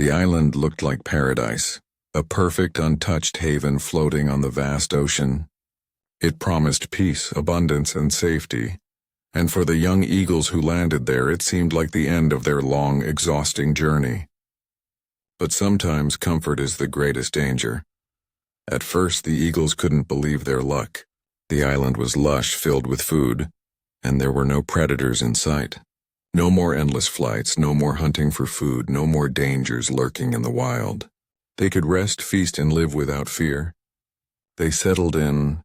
The island looked like paradise, a perfect untouched haven floating on the vast ocean. It promised peace, abundance, and safety, and for the young eagles who landed there it seemed like the end of their long, exhausting journey. But sometimes comfort is the greatest danger. At first the eagles couldn't believe their luck. The island was lush, filled with food, and there were no predators in sight. No more endless flights, no more hunting for food, no more dangers lurking in the wild. They could rest, feast, and live without fear. They settled in,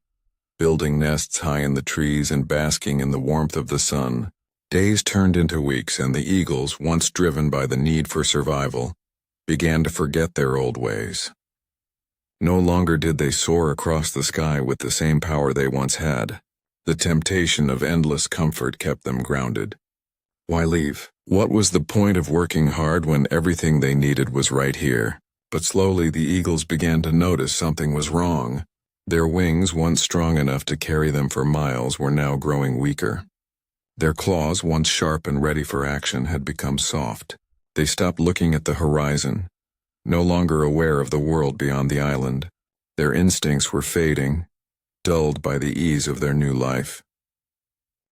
building nests high in the trees and basking in the warmth of the sun. Days turned into weeks, and the eagles, once driven by the need for survival, began to forget their old ways. No longer did they soar across the sky with the same power they once had. The temptation of endless comfort kept them grounded. Why leave? What was the point of working hard when everything they needed was right here? But slowly the eagles began to notice something was wrong. Their wings, once strong enough to carry them for miles, were now growing weaker. Their claws, once sharp and ready for action, had become soft. They stopped looking at the horizon, no longer aware of the world beyond the island. Their instincts were fading, dulled by the ease of their new life.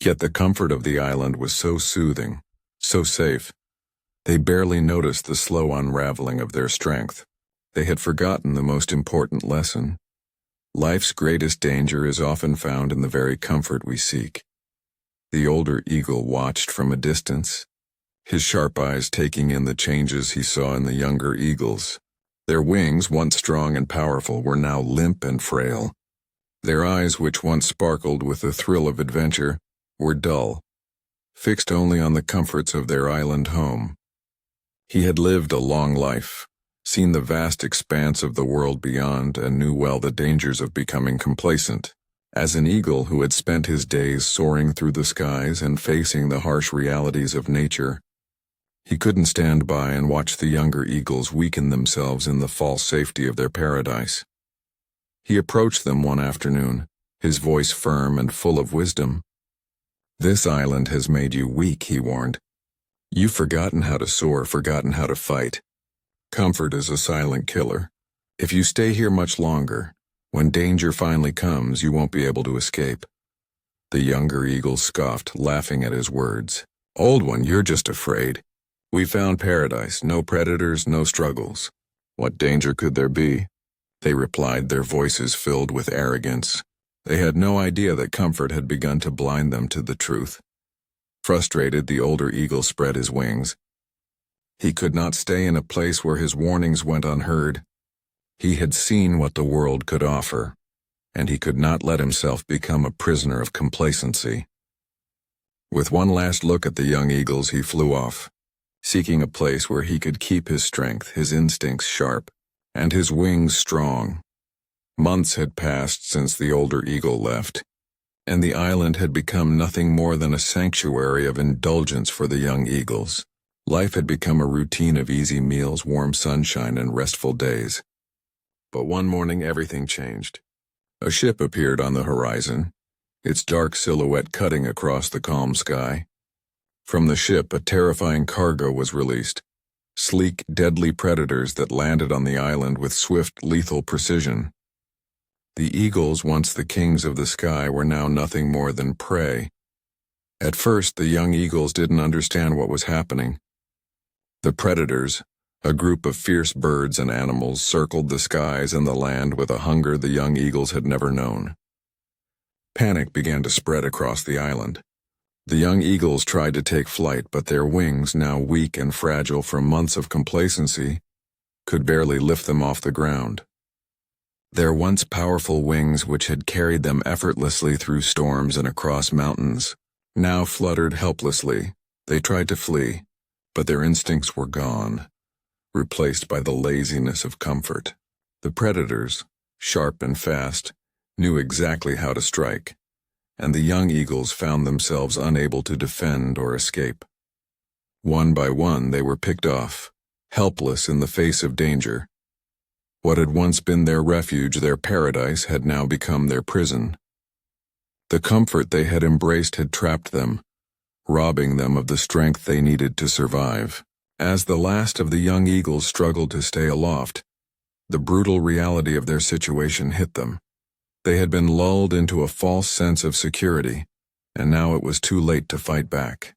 Yet the comfort of the island was so soothing, so safe. They barely noticed the slow unraveling of their strength. They had forgotten the most important lesson. Life's greatest danger is often found in the very comfort we seek. The older eagle watched from a distance, his sharp eyes taking in the changes he saw in the younger eagles. Their wings, once strong and powerful, were now limp and frail. Their eyes, which once sparkled with the thrill of adventure, were dull, fixed only on the comforts of their island home. He had lived a long life, seen the vast expanse of the world beyond, and knew well the dangers of becoming complacent. As an eagle who had spent his days soaring through the skies and facing the harsh realities of nature, he couldn't stand by and watch the younger eagles weaken themselves in the false safety of their paradise. He approached them one afternoon, his voice firm and full of wisdom. "This island has made you weak," he warned. "You've forgotten how to soar, forgotten how to fight. Comfort is a silent killer. If you stay here much longer, when danger finally comes, you won't be able to escape." The younger eagle scoffed, laughing at his words. "Old one, you're just afraid. We found paradise, no predators, no struggles. What danger could there be?" They replied, their voices filled with arrogance. They had no idea that comfort had begun to blind them to the truth. Frustrated, the older eagle spread his wings. He could not stay in a place where his warnings went unheard. He had seen what the world could offer, and he could not let himself become a prisoner of complacency. With one last look at the young eagles, he flew off, seeking a place where he could keep his strength, his instincts sharp, and his wings strong. Months had passed since the older eagle left, and the island had become nothing more than a sanctuary of indulgence for the young eagles. Life had become a routine of easy meals, warm sunshine, and restful days. But one morning everything changed. A ship appeared on the horizon, its dark silhouette cutting across the calm sky. From the ship, a terrifying cargo was released. Sleek, deadly predators that landed on the island with swift, lethal precision. The eagles, once the kings of the sky, were now nothing more than prey. At first, the young eagles didn't understand what was happening. The predators, a group of fierce birds and animals, circled the skies and the land with a hunger the young eagles had never known. Panic began to spread across the island. The young eagles tried to take flight, but their wings, now weak and fragile from months of complacency, could barely lift them off the ground. Their once powerful wings, which had carried them effortlessly through storms and across mountains, now fluttered helplessly. They tried to flee, but their instincts were gone, replaced by the laziness of comfort. The predators, sharp and fast, knew exactly how to strike, and the young eagles found themselves unable to defend or escape. One by one they were picked off, helpless in the face of danger. What had once been their refuge, their paradise, had now become their prison. The comfort they had embraced had trapped them, robbing them of the strength they needed to survive. As the last of the young eagles struggled to stay aloft, the brutal reality of their situation hit them. They had been lulled into a false sense of security, and now it was too late to fight back.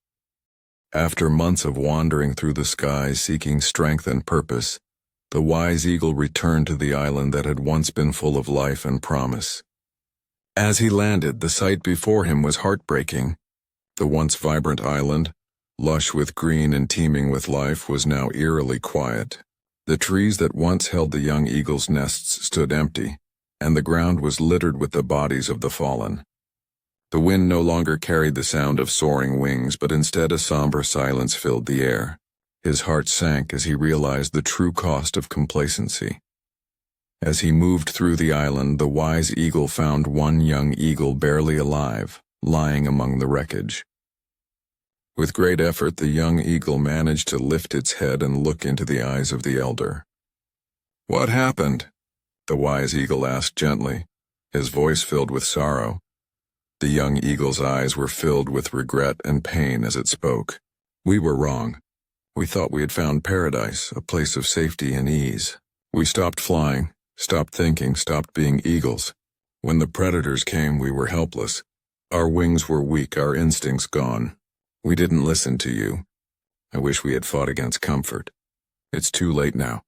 After months of wandering through the skies seeking strength and purpose, the wise eagle returned to the island that had once been full of life and promise. As he landed, the sight before him was heartbreaking. The once vibrant island, lush with green and teeming with life, was now eerily quiet. The trees that once held the young eagles' nests stood empty, and the ground was littered with the bodies of the fallen. The wind no longer carried the sound of soaring wings, but instead a somber silence filled the air. His heart sank as he realized the true cost of complacency. As he moved through the island, the wise eagle found one young eagle barely alive, lying among the wreckage. With great effort, the young eagle managed to lift its head and look into the eyes of the elder. "What happened?" the wise eagle asked gently, his voice filled with sorrow. The young eagle's eyes were filled with regret and pain as it spoke. "We were wrong. We thought we had found paradise, a place of safety and ease. We stopped flying, stopped thinking, stopped being eagles. When the predators came, we were helpless. Our wings were weak, our instincts gone. We didn't listen to you. I wish we had fought against comfort. It's too late now."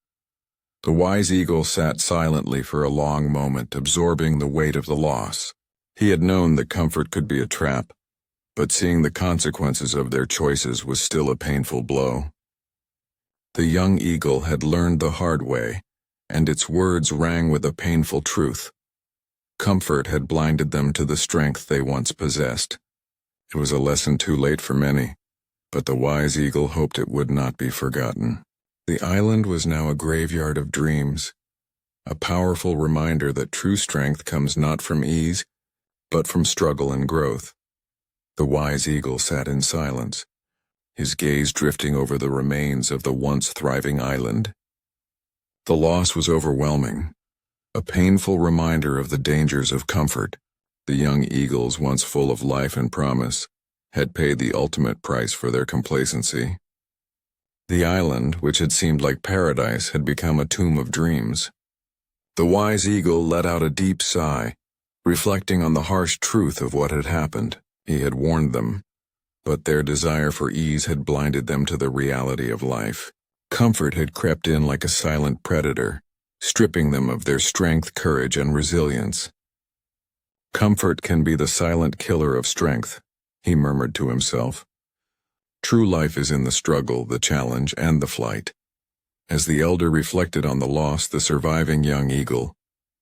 The wise eagle sat silently for a long moment, absorbing the weight of the loss. He had known that comfort could be a trap, but seeing the consequences of their choices was still a painful blow. The young eagle had learned the hard way, and its words rang with a painful truth. Comfort had blinded them to the strength they once possessed. It was a lesson too late for many, but the wise eagle hoped it would not be forgotten. The island was now a graveyard of dreams, a powerful reminder that true strength comes not from ease, but from struggle and growth. The wise eagle sat in silence, his gaze drifting over the remains of the once thriving island. The loss was overwhelming, a painful reminder of the dangers of comfort. The young eagles, once full of life and promise, had paid the ultimate price for their complacency. The island, which had seemed like paradise, had become a tomb of dreams. The wise eagle let out a deep sigh, reflecting on the harsh truth of what had happened. He had warned them, but their desire for ease had blinded them to the reality of life. Comfort had crept in like a silent predator, stripping them of their strength, courage, and resilience. "Comfort can be the silent killer of strength," he murmured to himself. "True life is in the struggle, the challenge, and the flight." As the elder reflected on the loss, the surviving young eagle,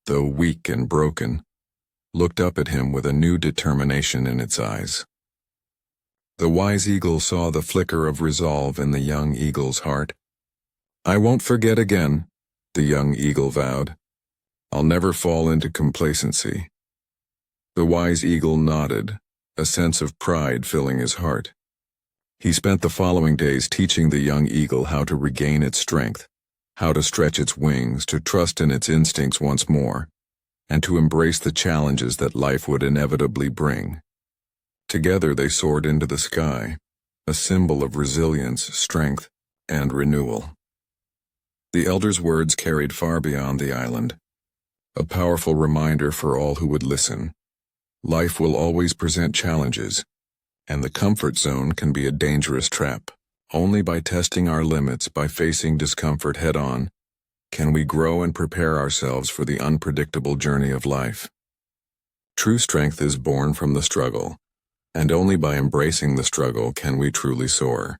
though weak and broken, looked up at him with a new determination in its eyes. The wise eagle saw the flicker of resolve in the young eagle's heart. "I won't forget again," the young eagle vowed. "I'll never fall into complacency." The wise eagle nodded, a sense of pride filling his heart. He spent the following days teaching the young eagle how to regain its strength, how to stretch its wings, to trust in its instincts once more, and to embrace the challenges that life would inevitably bring. Together they soared into the sky, a symbol of resilience, strength, and renewal. The elder's words carried far beyond the island, a powerful reminder for all who would listen. Life will always present challenges, and the comfort zone can be a dangerous trap. Only by testing our limits, by facing discomfort head-on, can we grow and prepare ourselves for the unpredictable journey of life. True strength is born from the struggle, and only by embracing the struggle can we truly soar.